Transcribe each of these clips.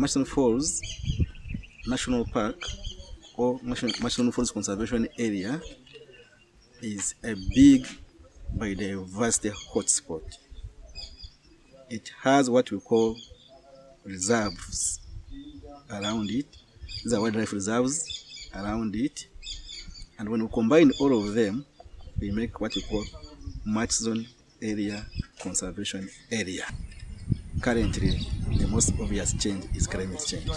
Murchison Falls National Park or Murchison Falls Conservation Area is a big biodiversity hotspot. It has what we call reserves around it. These are wildlife reserves around it. And when we combine all of them, we make what we call Murchison Area Conservation Area. Currently, the most obvious change is climate change.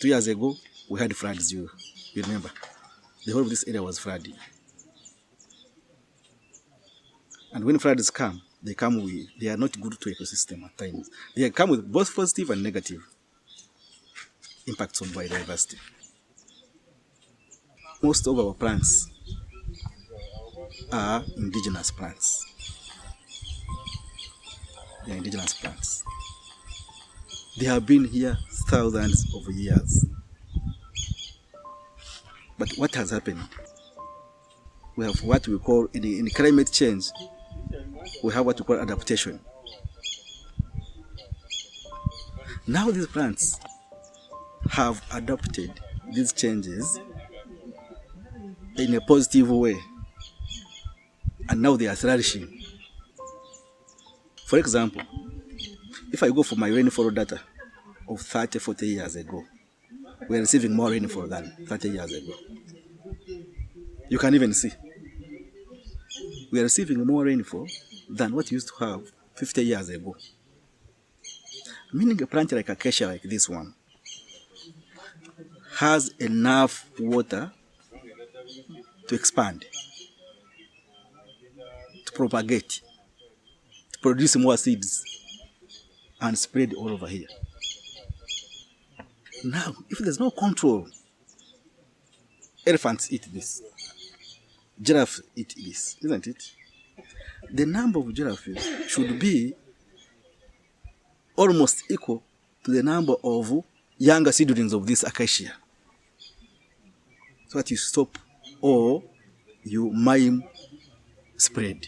2 years ago, we had floods, you remember. The whole of this area was flooded. And when floods come, they are not good to ecosystem at times. They come with both positive and negative impacts on biodiversity. Most of our plants are indigenous plants. They are indigenous plants. They have been here thousands of years. But what has happened? We have what we call, in climate change, we have what we call adaptation. Now these plants have adopted these changes in a positive way, and now they are flourishing. For example, if I go for my rainfall data of 30, 40 years ago, we are receiving more rainfall than 30 years ago. You can even see. We are receiving more rainfall than what we used to have 50 years ago. Meaning a plant like acacia, like this one, has enough water to expand, to propagate, to produce more seeds and spread all over here. Now, if there's no control, elephants eat this, giraffes eat this, isn't it? The number of giraffes should be almost equal to the number of younger seedlings of this acacia. So that you stop or you mime spread.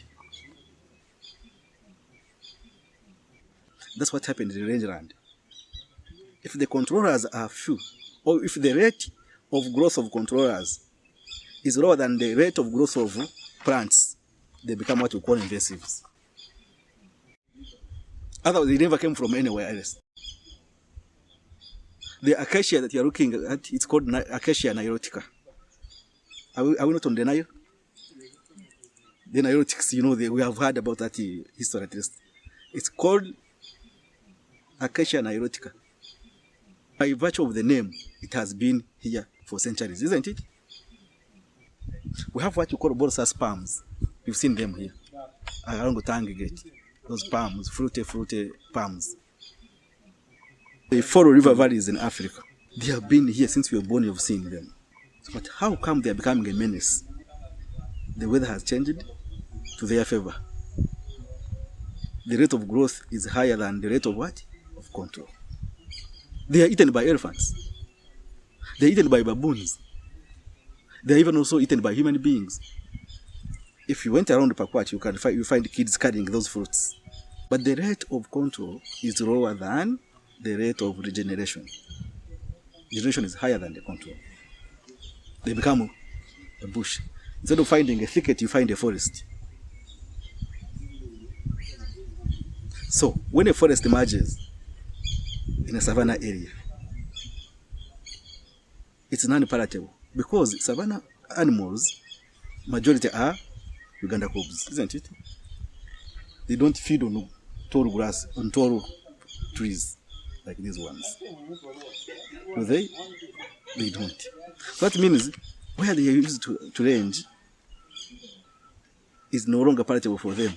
That's what happened in the rangeland. If the controllers are few, or if the rate of growth of controllers is lower than the rate of growth of plants, they become what we call invasives. Otherwise, they never came from anywhere else. The acacia that you are looking at, it's called Acacia nilotica. Are we not on the Nile? The nilotics, you know, we have heard about that history at least. It's called Acacia nilotica. By virtue of the name, it has been here for centuries, isn't it? We have what you call balsas palms. You've seen them here along the Tangi Gate. Those palms, fruity palms. They follow river valleys in Africa. They have been here since we were born. You've seen them. But how come they are becoming a menace? The weather has changed to their favor. The rate of growth is higher than the rate of what? Of control. They are eaten by elephants. They are eaten by baboons. They are even also eaten by human beings. If you went around Pakwach, you find kids carrying those fruits. But the rate of control is lower than the rate of regeneration. Regeneration is higher than the control. They become a bush. Instead of finding a thicket, you find a forest. So, when a forest emerges in a savanna area, it's non-palatable because savanna animals, majority are Uganda cobs, isn't it? They don't feed on tall grass, on tall trees like these ones. Do they? They don't. So that means where they are used to range is no longer palatable for them.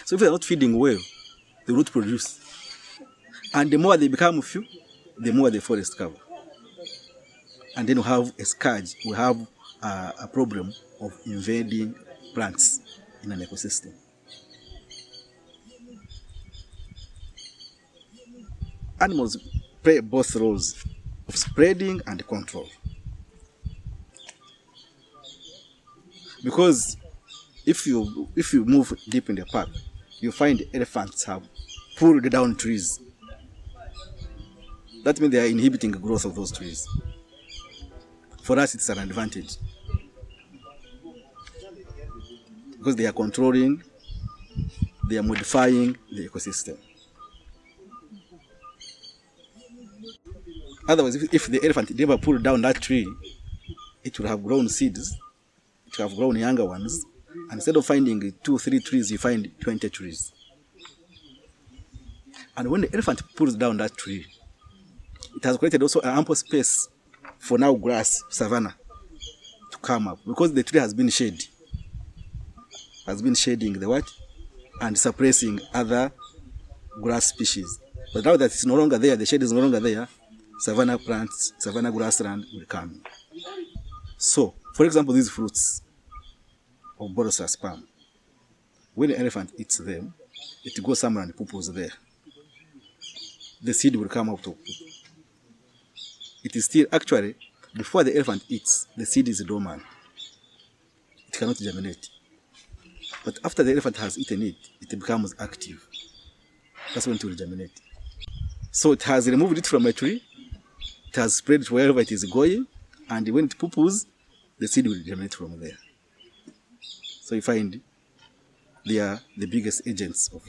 So if they are not feeding well, they won't produce. And the more they become few, the more the forest cover. And then we have a scourge, we have a problem of invading plants in an ecosystem. Animals play both roles of spreading and control. Because if you move deep in the park, you find elephants have pulled down trees. That means they are inhibiting the growth of those trees. For us, it's an advantage because they are controlling, they are modifying the ecosystem. Otherwise, if the elephant never pulled down that tree, it would have grown seeds, it would have grown younger ones, and instead of finding 2 or 3 trees, you find 20 trees. And when the elephant pulls down that tree, it has created also an ample space for now grass, savanna, to come up, because the tree has been shaded. Has been shading the what? And suppressing other grass species. But now that it's no longer there, the shade is no longer there, savanna plants, savanna grassland will come. So, for example, these fruits of Borosas palm, when the elephant eats them, it goes somewhere and poo-poos there. The seed will come out of poop. It is still, actually, before the elephant eats, the seed is dormant. It cannot germinate. But after the elephant has eaten it, it becomes active. That's when it will germinate. So it has removed it from a tree, it has spread it wherever it is going, and when it poo-poos, the seed will germinate from there. So you find they are the biggest agents of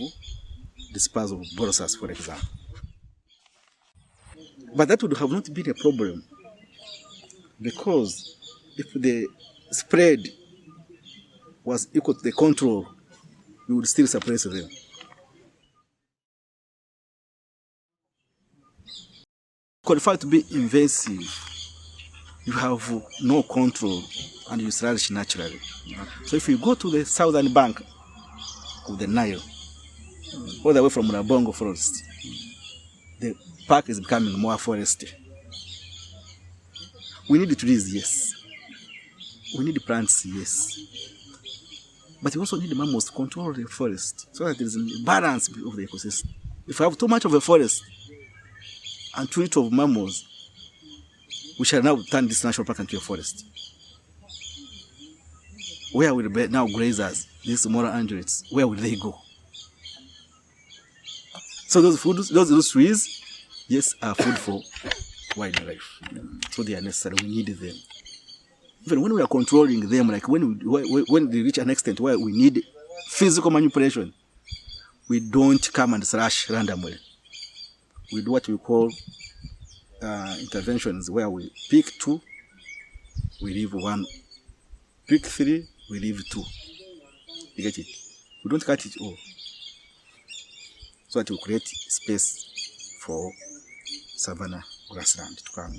dispersal of Borosas, for example. But that would have not been a problem, because if the spread was equal to the control, we would still suppress them. Qualified to be invasive, you have no control and you flourish naturally. So if you go to the southern bank of the Nile, all the way from Rabongo forest, the park is becoming more foresty. We need trees, yes. We need plants, yes. But we also need mammals to control the forest so that there is a balance of the ecosystem. If we have too much of a forest and too little of mammals, we shall now turn this national park into a forest. Where will be now grazers, these smaller androids, where will they go? So those trees, yes, are food for wildlife. So they are necessary, we need them. Even when we are controlling them, like when they reach an extent where we need physical manipulation, we don't come and slash randomly. We do what we call interventions, where we pick 2, we leave 1. Pick 3, we leave 2. You get it? We don't cut it all. So that we create space for savanna grassland to come.